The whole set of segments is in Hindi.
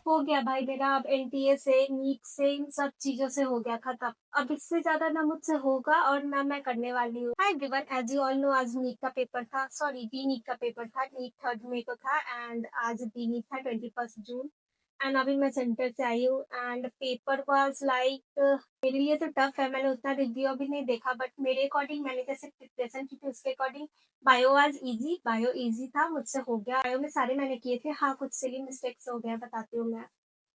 हो गया भाई मेरा, अब एनटीए से, नीट से, इन सब चीज़ों से हो गया खत्म। अब इससे ज़्यादा ना मुझसे होगा और ना मैं करने वाली हूँ। Hi everyone, as you all know आज नीट का पेपर था, सॉरी डी नीट का पेपर था, नीट 3rd मई को था एंड आज डी नीट था 21 जून। एंड अभी मैं सेंटर से आई हूँ एंड पेपर वाज़ लाइक मेरे लिए तो टफ है, मैंने उतना रिव्यू अभी नहीं देखा बट मेरे अकॉर्डिंग मैंने जैसे प्रिपरेशन की थी उसके according bio was easy, bio easy था, मुझसे हो गया। बायो में सारे मैंने किए थे, हाँ, कुछ सिली मिस्टेक्स हो गए, बताती हूँ मैं।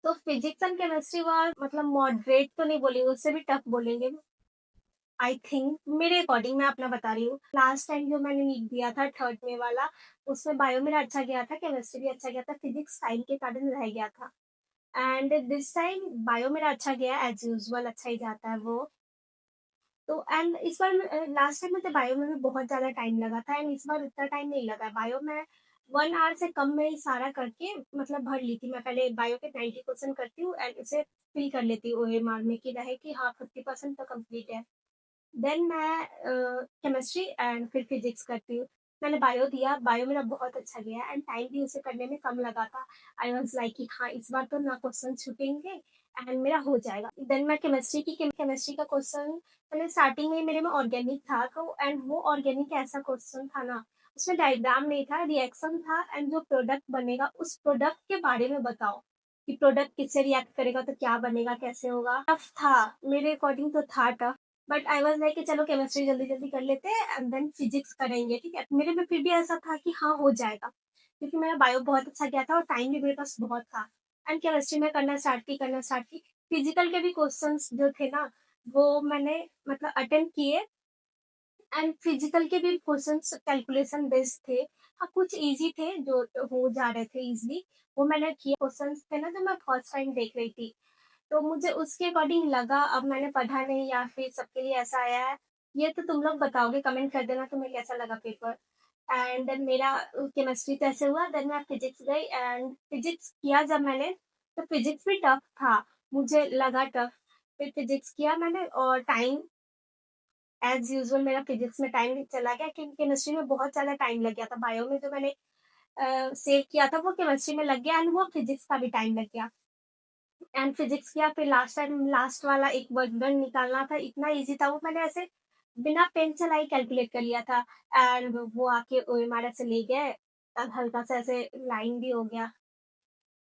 तो फिज़िक्स एंड केमिस्ट्री वाज़ मतलब मॉडरेट तो नहीं बोलेंगे, उससे भी टफ बोलेंगे। आई थिंक मेरे अकॉर्डिंग मैं अपना बता रही हूँ। लास्ट टाइम जो मैंने नीट दिया था 3rd में वाला, उसमें बायो मेरा अच्छा गया था, केमिस्ट्री भी अच्छा गया था, फिज़िक्स टाइम के कारण रह गया था। एंड दिस टाइम बायो मेरा अच्छा गया, एज़ यूजुअल अच्छा ही जाता है वो। तो एंड इस बार लास्ट टाइम मुझे बायो में भी बहुत ज़्यादा टाइम लगा था एंड इस बार उतना टाइम नहीं लगा है। बायो में 1 आवर से कम में ही सारा करके मतलब भर ली थी। मैं पहले बायो के 90 क्वेश्चन करती हूँ एंड उसे फिल कर लेती हूँ ओएमआर में कि रहे कि हाँ 50% तो कंप्लीट है। देन मैं केमिस्ट्री एंड फिर फिजिक्स करती हूँ। मैंने बायो दिया, बायो मेरा बहुत अच्छा गया एंड टाइम भी उसे करने में कम लगा था। आई वाज़ लाइक कि हाँ, इस बार तो ना क्वेश्चन छूटेंगे एंड मेरा हो जाएगा। देन मैं केमिस्ट्री का क्वेश्चन मैंने स्टार्टिंग में मेरे में ऑर्गेनिक था तो एंड वो ऑर्गेनिक ऐसा क्वेश्चन था ना, उसमें डायग्राम नहीं था, रिएक्शन था एंड जो प्रोडक्ट बनेगा उस प्रोडक्ट के बारे में बताओ कि प्रोडक्ट किससे रिएक्ट करेगा तो क्या बनेगा, कैसे होगा। टफ था, मेरे अकॉर्डिंग तो था tough. But I was like कि चलो केमिस्ट्री जल्दी-जल्दी कर लेते हैं एंड देन फिजिक्स करेंगे, ठीक है? मेरे में फिर भी ऐसा था कि हाँ, हो जाएगा, क्योंकि मेरा बायो बहुत अच्छा गया था और टाइम भी मेरे पास बहुत था। एंड केमिस्ट्री में करना स्टार्ट की। फिजिकल के भी क्वेश्चंस जो थे ना, वो मैंने मतलब अटेम्प्ट किए एंड फिजिकल के भी क्वेश्चंस कैलकुलेशन बेस्ड थे। हाँ, कुछ ईज़ी थे जो हो जा रहे थे ईज़िली, वो मैंने किए। क्वेश्चंस थे ना जो मैं फर्स्ट टाइम देख रही थी। तो मुझे उसके अकॉर्डिंग लगा, अब मैंने पढ़ा नहीं या फिर सबके लिए ऐसा आया है, ये तो तुम लोग बताओगे, कमेंट कर देना तुम्हें कैसा लगा पेपर। एंड देन मेरा केमिस्ट्री तो ऐसे हुआ, देन मैं फिजिक्स गई एंड फिजिक्स किया जब मैंने, तो फिजिक्स भी टफ था, मुझे लगा टफ। फिर फिजिक्स किया मैंने और टाइम एज़ यूजुअल मेरा फिजिक्स में टाइम चला गया क्योंकि केमिस्ट्री में बहुत ज़्यादा टाइम लग गया था। बायो में जो मैंने सेव किया था वो केमिस्ट्री में लग गया एंड वो फिजिक्स का भी टाइम लग गया। एंड फिजिक्स किया, फिर लास्ट टाइम लास्ट वाला एक वर्गमूल निकालना था, इतना ईज़ी था वो, मैंने ऐसे बिना पेन चलाए कैलकुलेट कर लिया था एंड वो आके ओएमआर से ले गए, हल्का सा ऐसे लाइन भी हो गया।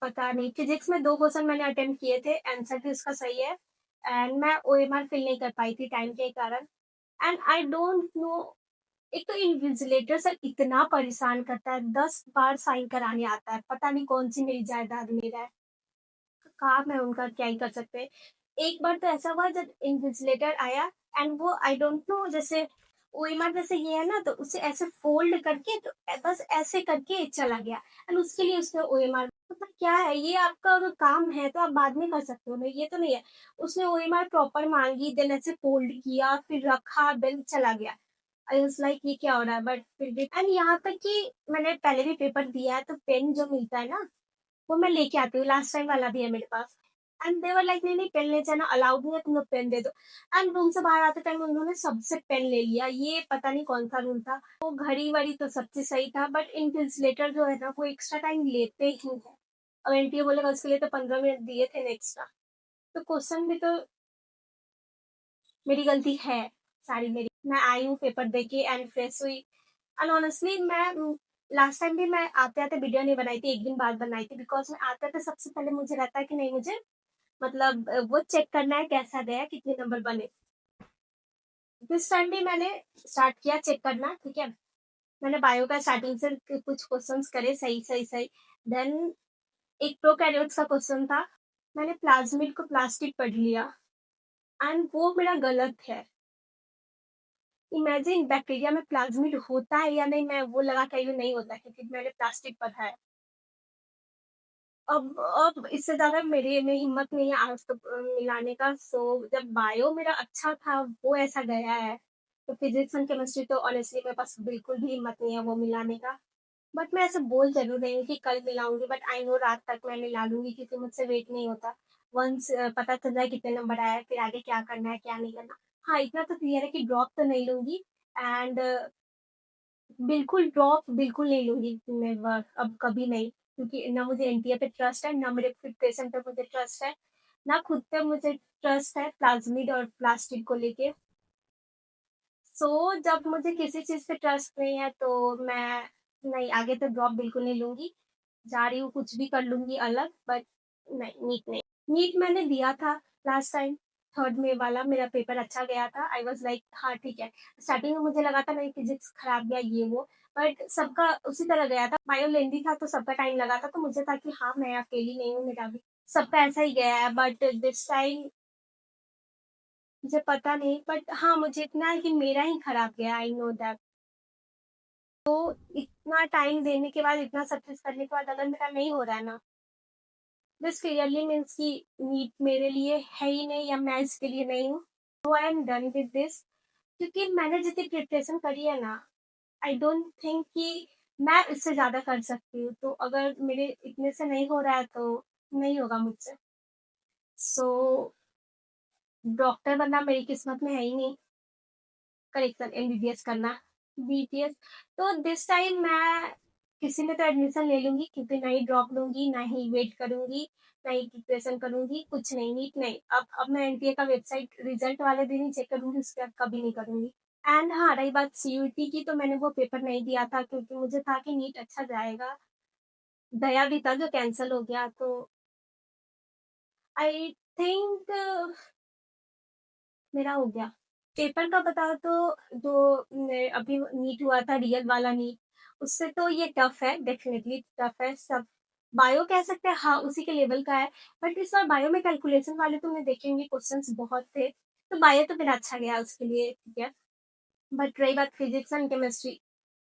पता नहीं, फिजिक्स में 2 क्वेश्चन मैंने अटेम्प्ट किए थे, आंसर भी उसका सही है एंड मैं ओएमआर फिल नहीं कर पाई थी टाइम के कारण। एंड आई डोंट नो, एक तो इन्विजिलेटर सर इतना परेशान करता है, 10 बार साइन कराने आता है, पता नहीं कौन-सी मेरी जायदाद में रहा है। काम है उनका, क्या ही कर सकते हैं। एक बार तो ऐसा हुआ जब इन्विजिलेटर आया एंड वो आई डोंट नो, जैसे ओएमआर जैसे ये है ना तो उसे ऐसे फोल्ड करके तो बस ऐसे करके चला गया एंड उसके लिए उसने ओएमआर, मतलब क्या है ये, आपका अगर काम है तो आप बाद में कर सकते हो ना, ये तो नहीं है। उसने ओएमआर प्रॉपर माँगी, देन ऐसे फोल्ड किया, फिर रखा, देन चला गया। आई वाज़ लाइक ये क्या हो रहा है, बट फिर भी एंड यहाँ तक कि मैंने पहले भी पेपर दिया है तो पेन जो मिलता है ना, वो मैं लेके आती हूँ, लास्ट टाइम वाला भी है मेरे पास। एंड दे वर लाइक नहीं, नहीं पेन ले जाना अलाउड नहीं है, तुम लोग पेन दे दो। एंड रूम से बाहर आते टाइम उन्होंने सबसे पेन ले लिया, ये पता नहीं कौन सा रूल था। वो घड़ी-वड़ी तो सब चीज़ सही था बट इन्विजिलेटर जो है ना वो एक्स्ट्रा टाइम लेते ही हैं। अब एनटीए बोलेगा उसके लिए तो 15 मिनट दिए थे ना एक्स्ट्रा। तो क्वेश्चन भी तो मेरी गलती है, सारी मेरी। मैं आई हूँ पेपर दे के एंड फ्रेश हुई एंड ऑनेस्टली मैं लास्ट टाइम भी मैं आते-आते वीडियो नहीं बनाई थी, 1 दिन बाद बनाई थी बिकॉज़ मैं आते-आते सबसे पहले मुझे रहता है कि नहीं, मुझे मतलब वो चेक करना है कैसा गया, कितने नंबर बने। दिस टाइम भी मैंने स्टार्ट किया चेक करना, ठीक है? मैंने बायो का स्टार्टिंग से कुछ क्वेश्चन्स करे सही। देन एक प्रोकैरियोट्स का क्वेश्चन था, मैंने प्लाज़्मिड को प्लास्टिक पढ़ लिया एंड वो मेरा गलत है। इमेजिन बैक्टीरिया में प्लाज़्मिड होता है या नहीं, मैं वो लगा के आई हूँ नहीं होता है क्योंकि मैंने प्लास्टिक पढ़ा है। अब इससे ज़्यादा मेरे में हिम्मत नहीं है आज तक मिलाने का, सो जब बायो मेरा अच्छा था वो ऐसा गया है, तो फिज़िक्स एंड केमिस्ट्री तो ऑनेस्टली मेरे पास बिल्कुल भी हिम्मत नहीं है वो मिलाने का। बट मैं ऐसे बोल ज़रूर रही हूँ कि कल मिलाऊँगी, बट आई नो रात तक मैं मिला लूँगी क्योंकि मुझसे वेट नहीं होता। वन्स पता चल जाए कितने नंबर आए हैं, फिर आगे क्या करना है, क्या नहीं करना। हाँ, इतना तो क्लियर है कि ड्रॉप तो नहीं लूँगी एंड बिल्कुल ड्रॉप बिल्कुल नहीं लूँगी नेवर, अब कभी नहीं। क्योंकि ना मुझे एनटीए पे ट्रस्ट है, ना मेरे प्रिपरेशन पे मुझे ट्रस्ट है, ना खुद पे मुझे ट्रस्ट है प्लाज़्मिड और प्लास्टिक को लेके। जब मुझे किसी चीज़ पे ट्रस्ट नहीं है तो मैं नहीं, आगे तो ड्रॉप बिल्कुल नहीं लूँगी। जा रही हूँ, कुछ भी कर लूँगी अलग, बट नहीं, नीट नहीं। नीट मैंने दिया था लास्ट टाइम, 3rd में वाला मेरा पेपर अच्छा गया था। आई वाज़ लाइक हाँ, ठीक है। स्टार्टिंग में मुझे लगा था नहीं फिज़िक्स खराब गया ये वो, बट सबका उसी तरह गया था। बायो लेंदी था तो सबका टाइम लगा था, तो मुझे था कि हाँ, मैं अकेली नहीं हूँ, मेरा भी सबका ऐसा ही गया है, बट दिस टाइम मुझे पता नहीं, बट हाँ, मुझे इतना है कि मेरा ही खराब गया, आई नो दैट। इतना टाइम देने के बाद, इतना सब चीज़ करने के बाद अगर मेरा नहीं हो रहा है ना, दिस क्लियरली मीन्स कि नीट मेरे लिए है ही नहीं या मैं इसके लिए नहीं हूँ। So I am done with this, क्योंकि मैंने जितनी प्रिपरेशन करी है ना, आई डोंट थिंक कि मैं इससे ज़्यादा कर सकती हूँ। तो अगर मेरे इतने से नहीं हो रहा है तो नहीं होगा मुझसे। सो डॉक्टर बनना मेरी किस्मत में है ही नहीं। करेक्शन एमबीबीएस करना, बीटीएस। तो दिस टाइम मैं किसी में तो एडमिशन ले लूँगी, क्योंकि ना ही ड्रॉप लूँगी, ना ही वेट करूँगी, ना ही प्रिपरेशन करूँगी, कुछ नहीं, नीट नहीं। अब मैं एनटीए का वेबसाइट रिज़ल्ट वाले दिन ही चेक करूँगी, उसके बाद कभी नहीं करूँगी। एंड हाँ, रही बात सीयूईटी की, तो मैंने वो पेपर नहीं दिया था क्योंकि मुझे था कि नीट अच्छा जाएगा। दया भी था जो कैंसल हो गया, तो आई थिंक मेरा हो गया। पेपर का बताओ तो जो अभी नीट हुआ था, रियल वाला नीट, उससे तो ये टफ है, डेफिनेटली टफ है। सब बायो कह सकते हैं हाँ, उसी के लेवल का है, बट इस बार बायो में कैलकुलेशन वाले तुमने देखे होंगे क्वेश्चंस बहुत थे, तो बायो तो मेरा अच्छा गया उसके लिए, ठीक है। बट रही बात फिजिक्स एंड केमिस्ट्री,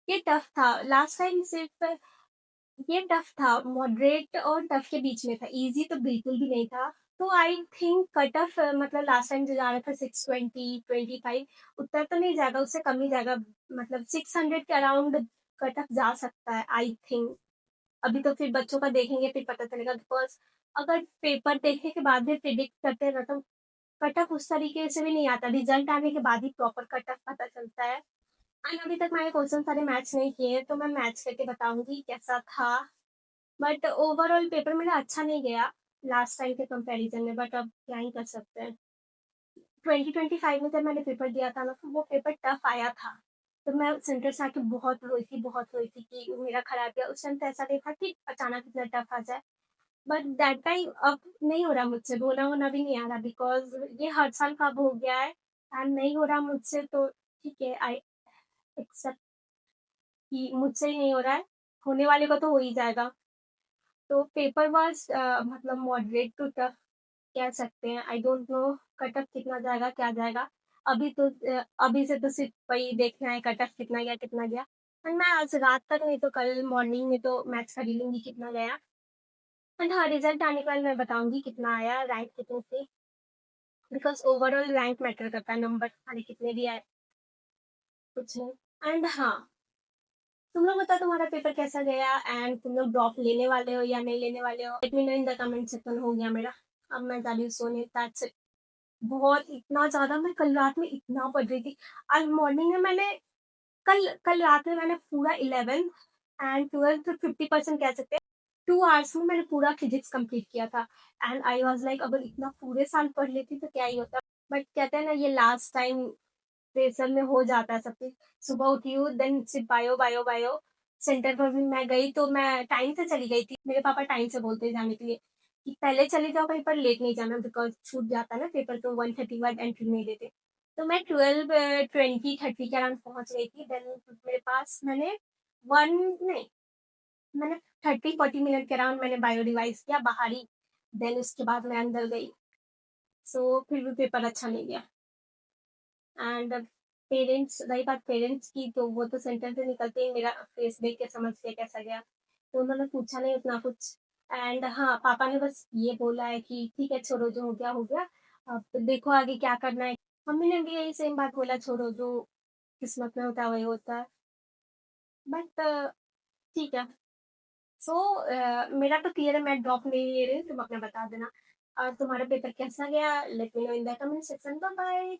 ये टफ था। लास्ट टाइम सिर्फ ये टफ था, मॉडरेट और टफ के बीच में था, ईज़ी तो बिल्कुल भी नहीं था। तो आई थिंक कट ऑफ मतलब लास्ट टाइम जो जा रहा था 620, 25, उतना तो नहीं जाएगा, उससे कम ही जाएगा, मतलब 600 के अराउंड कट ऑफ जा सकता है आई थिंक। अभी तो फिर बच्चों का देखेंगे फिर पता चलेगा, बिकॉज़ अगर पेपर देखने के बाद भी प्रिडिक्ट करते हैं ना, तो कट ऑफ उस तरीके से भी नहीं आता, रिज़ल्ट आने के बाद ही प्रॉपर कट ऑफ पता चलता है। एंड अभी तक मैंने क्वेश्चन सारे मैच नहीं किए हैं, तो मैं मैच करके बताऊँगी कैसा था। बट ओवरऑल पेपर मेरा अच्छा नहीं गया लास्ट टाइम के कंपैरिजन में, बट अब क्या ही कर सकते हैं। 2025 में जब मैंने पेपर दिया था ना, तो वो पेपर टफ आया था। तो मैं सेंटर से आके बहुत रोई थी कि मेरा खराब गया। उस टाइम तो ऐसा नहीं था कि अचानक इतना टफ आ जाए। बट दैट टाइम अब नहीं हो रहा मुझसे, रोना-वोना भी नहीं आ रहा, बिकॉज़ ये हर साल का अब हो गया है एंड नहीं हो रहा मुझसे, तो ठीक है, आई एक्सेप्ट कि मुझसे ही नहीं हो रहा है, होने वाले का तो हो ही जाएगा। तो पेपर वाज़ मतलब मॉडरेट टू टफ कह सकते हैं। I don't know cut off कितना जाएगा, क्या जाएगा। अभी से तो सिर्फ वही देखना है कट ऑफ कितना गया। एंड मैं आज रात तक नहीं तो कल मॉर्निंग में तो मैथ्स कर ही लूँगी कितना गया। एंड हाँ, रिज़ल्ट आने के बाद मैं बताऊँगी कितना आया, रैंक कितने से, बिकॉज़ ओवरऑल रैंक मैटर करता है, नंबर खाली कितने भी आए, कुछ नहीं। एंड हाँ, तुम लोग बताओ तुम्हारा पेपर कैसा गया एंड तुम लोग ड्रॉप लेने वाले हो या नहीं लेने वाले हो? Late me know in the comment section. हो गया मेरा, अब मैं जा रही हूँ सोने, दैट्स इट। बहुत इतना ज़्यादा मैं कल रात में इतना पढ़ रही थी। आज मॉर्निंग में मैंने कल कल रात में मैंने पूरा 11th एंड 12th 50% कह सकते हैं। 2 आवर्स में मैंने पूरा फिजिक्स कंप्लीट किया था एंड आई वाज़ लाइक अगर इतना पूरे साल पढ़ लेती तो क्या ही होता। बट कहते हैं ना ये लास्ट टाइम प्रेशर में हो जाता है सब कुछ। सुबह उठी हूँ देन सिर्फ बायो, बायो, बायो। सेंटर पर भी मैं गई तो मैं टाइम से चली गई थी। मेरे पापा टाइम से बोलते हैं जाने के लिए कि पहले चले जाओ कहीं पर, लेट नहीं जाना, बिकॉज़ छूट जाता है ना पेपर, तो 1:30 बाद एंट्री नहीं देते। तो मैं 12 20 30 के अराउंड पहुँच गई थी। देन मेरे पास मैंने 1 नहीं, मैंने 30-40 मिनट के अराउंड मैंने बायो रिवाइज़ किया बाहर ही। देन उसके बाद मैं अंदर गई। फिर भी पेपर अच्छा नहीं गया। एंड पेरेंट्स, रही बात पेरेंट्स की, तो वो तो सेंटर से निकलते ही मेरा फेस देख के समझ गए कैसा गया। तो उन्होंने पूछा नहीं उतना कुछ। एंड हाँ, पापा ने बस ये बोला है कि ठीक है छोड़ो, जो हो गया, अब देखो आगे क्या करना है। मम्मी ने भी यही सेम बात बोला, छोड़ो जो किस्मत में होता है वही होता है। बट ठीक है। मेरा तो क्लियर है, मैं ड्रॉप नहीं ले रही हूँ, तुम अपना बता देना। और तुम्हारा पेपर कैसा गया? Let me know in the comment section. Bye bye.